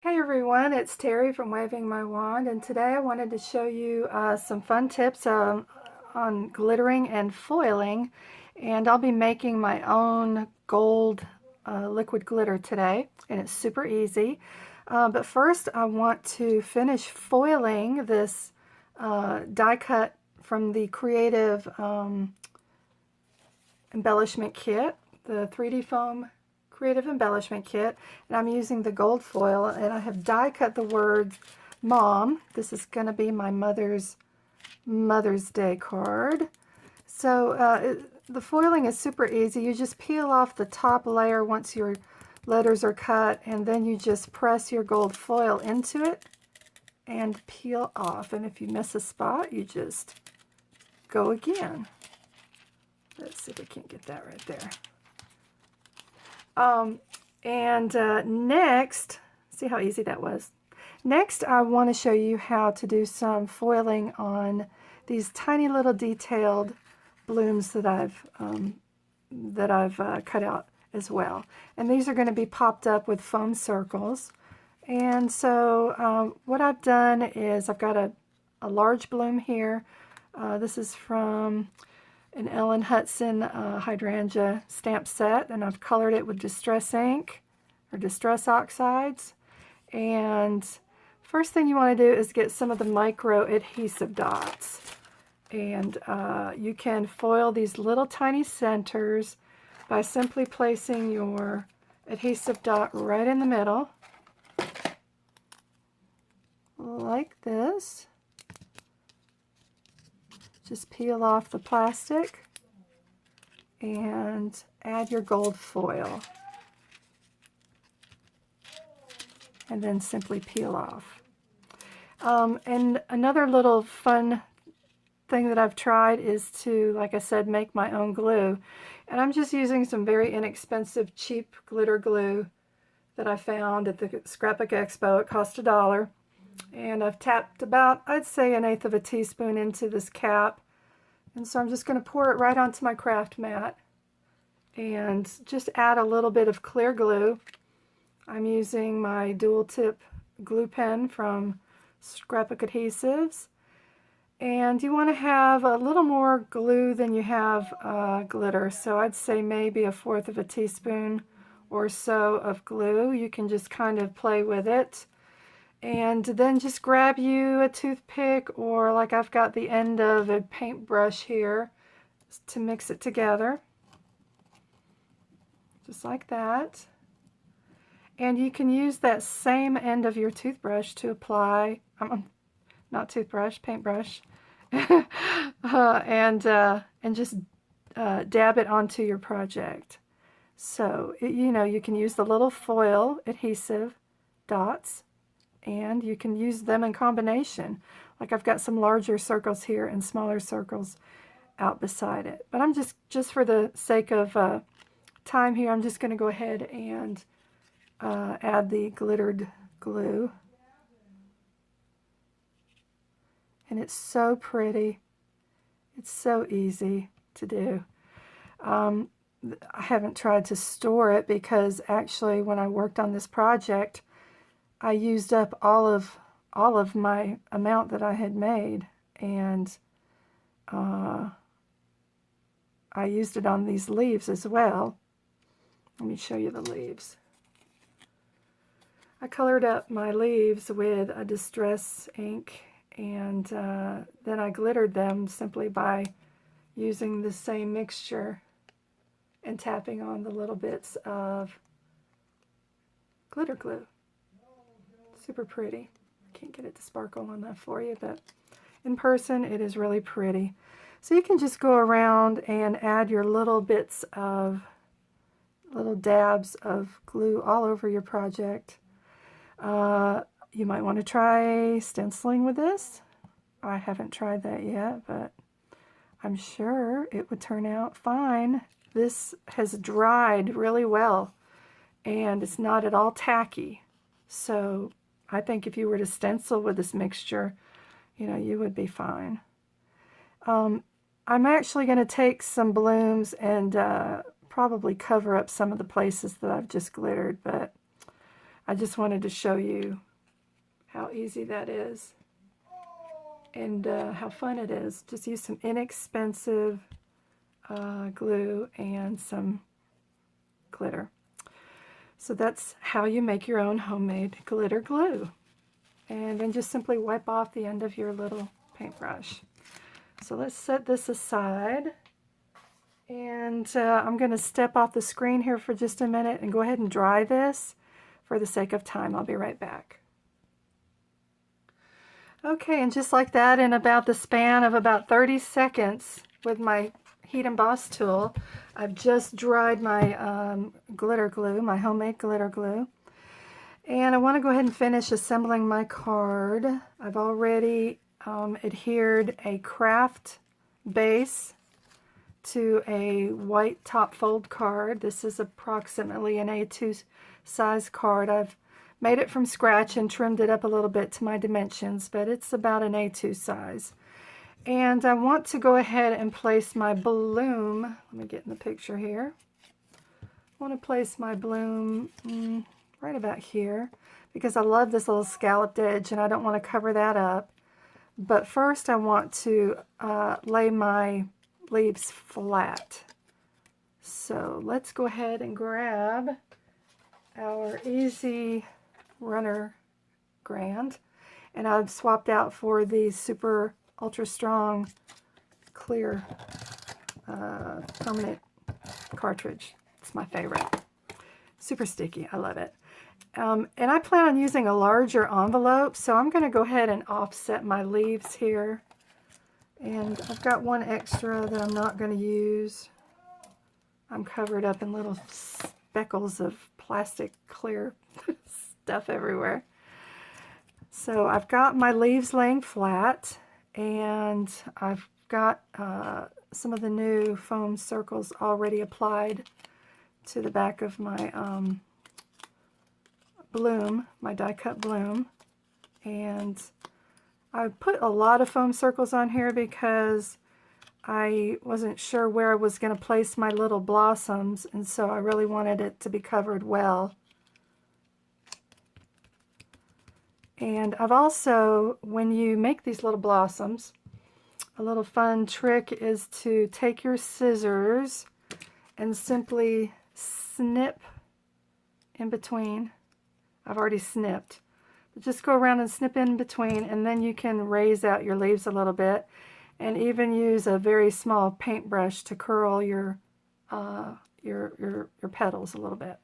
Hey everyone, it's Terry from Waving My Wand, and today I wanted to show you some fun tips on glittering and foiling, and I'll be making my own gold liquid glitter today, and it's super easy. But first I want to finish foiling this die cut from the Creative embellishment kit, the 3D foam Creative Embellishment Kit, and I'm using the gold foil, and I have die cut the words Mom. This is going to be my Mother's Day card. So the foiling is super easy. You just peel off the top layer once your letters are cut, and then you just press your gold foil into it and peel off. And if you miss a spot, you just go again. Let's see if we can't get that right there. Next, see how easy that was. Next, I want to show you how to do some foiling on these tiny little detailed blooms that I've cut out as well. And these are going to be popped up with foam circles. And so what I've done is I've got a large bloom here. This is from an Ellen Hudson hydrangea stamp set, and I've colored it with distress ink or distress oxides. And first thing you want to do is get some of the micro adhesive dots, and you can foil these little tiny centers by simply placing your adhesive dot right in the middle like this. Just peel off the plastic and add your gold foil, and then simply peel off. And another little fun thing that I've tried is to, like I said, make my own glue. And I'm just using some very inexpensive, cheap glitter glue that I found at the Scrapbook Expo. It cost $1. And I've tapped about, I'd say, 1/8 of a teaspoon into this cap. And so I'm just going to pour it right onto my craft mat and just add a little bit of clear glue. I'm using my dual tip glue pen from Scrapbook Adhesives. And you want to have a little more glue than you have glitter. So I'd say maybe 1/4 of a teaspoon or so of glue. You can just kind of play with it. And then just grab you a toothpick, or like I've got the end of a paintbrush here to mix it together. Just like that. And you can use that same end of your toothbrush to apply, not toothbrush, paintbrush, and just dab it onto your project. So, you can use the little foil adhesive dots, and you can use them in combination. Like I've got some larger circles here and smaller circles out beside it. But I'm just for the sake of time here, I'm just going to go ahead and add the glittered glue. And it's so pretty. It's so easy to do. I haven't tried to store it because actually when I worked on this project, I used up all of my amount that I had made, and I used it on these leaves as well. Let me show you the leaves. I colored up my leaves with a distress ink, and then I glittered them simply by using the same mixture and tapping on the little bits of glitter glue. Super pretty. Can't get it to sparkle enough for you, but in person it is really pretty. So you can just go around and add your little bits of, little dabs of glue all over your project. You might want to try stenciling with this. I haven't tried that yet, but I'm sure it would turn out fine. This has dried really well, and it's not at all tacky. So I think if you were to stencil with this mixture, you would be fine. I'm actually going to take some blooms and probably cover up some of the places that I've just glittered, but I just wanted to show you how easy that is and how fun it is. Just use some inexpensive glue and some glitter. So that's how you make your own homemade glitter glue. And then just simply wipe off the end of your little paintbrush. So let's set this aside. And I'm going to step off the screen here for just a minute and go ahead and dry this for the sake of time. I'll be right back. Okay, and just like that, in about the span of about 30 seconds with my heat emboss tool, I've just dried my glitter glue, my homemade glitter glue. And I want to go ahead and finish assembling my card. I've already adhered a craft base to a white top fold card. This is approximately an A2 size card. I've made it from scratch and trimmed it up a little bit to my dimensions, but it's about an A2 size. And I want to go ahead and place my bloom. Let me get in the picture here. I want to place my bloom right about here because I love this little scalloped edge and I don't want to cover that up. But first I want to lay my leaves flat. So let's go ahead and grab our Easy Runner Grand, and I've swapped out for the super ultra strong clear permanent cartridge. It's my favorite. Super sticky. I love it. And I plan on using a larger envelope, so I'm going to go ahead and offset my leaves here. And I've got one extra that I'm not going to use. I'm covered up in little speckles of plastic clear stuff everywhere. So I've got my leaves laying flat, and I've got some of the new foam circles already applied to the back of my bloom, my die cut bloom. And I put a lot of foam circles on here because I wasn't sure where I was going to place my little blossoms, and so I really wanted it to be covered well. And I've also, when you make these little blossoms, a little fun trick is to take your scissors and simply snip in between. I've already snipped. But just go around and snip in between, and then you can raise out your leaves a little bit and even use a very small paintbrush to curl your petals a little bit.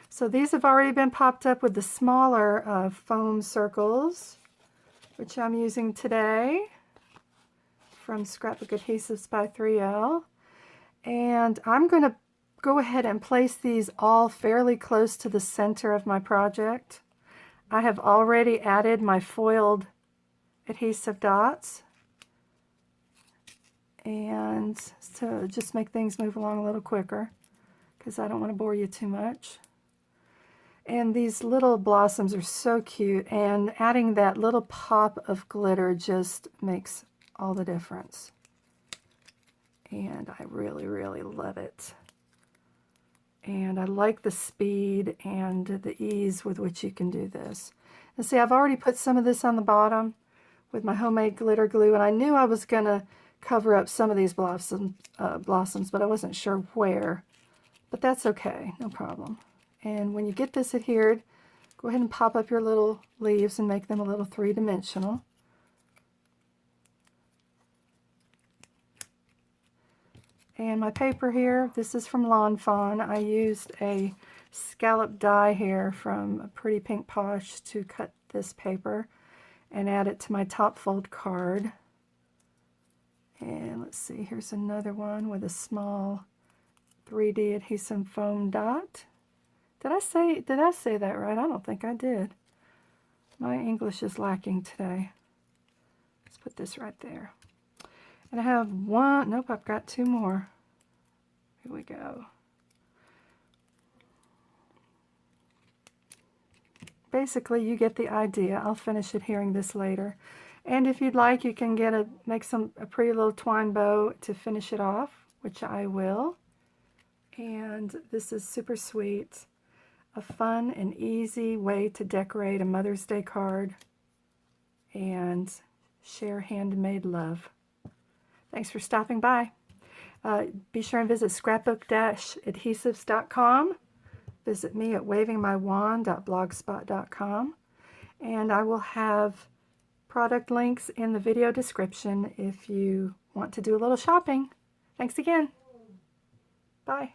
So these have already been popped up with the smaller foam circles, which I'm using today from Scrapbook Adhesives by 3L. And I'm going to go ahead and place these all fairly close to the center of my project. I have already added my foiled adhesive dots, and to just make things move along a little quicker because I don't want to bore you too much. And these little blossoms are so cute, and adding that little pop of glitter just makes all the difference. And I really, really love it. And I like the speed and the ease with which you can do this. And see, I've already put some of this on the bottom with my homemade glitter glue, and I knew I was going to cover up some of these blossoms, but I wasn't sure where. But that's okay, no problem. And when you get this adhered, go ahead and pop up your little leaves and make them a little three-dimensional. And my paper here, this is from Lawn Fawn. I used a scallop die here from a Pretty Pink Posh to cut this paper and add it to my top fold card. And let's see, here's another one with a small 3D adhesive foam dot. Did I say that right? I don't think I did. My English is lacking today. Let's put this right there. And I have one, nope, I've got two more. Here we go. Basically, you get the idea. I'll finish adhering this later. And if you'd like, you can make a pretty little twine bow to finish it off, which I will. And this is super sweet. a fun and easy way to decorate a Mother's Day card and share handmade love. Thanks for stopping by. Be sure and visit scrapbook-adhesives.com. Visit me at wavingmywand.blogspot.com. And I will have product links in the video description if you want to do a little shopping. Thanks again. Bye.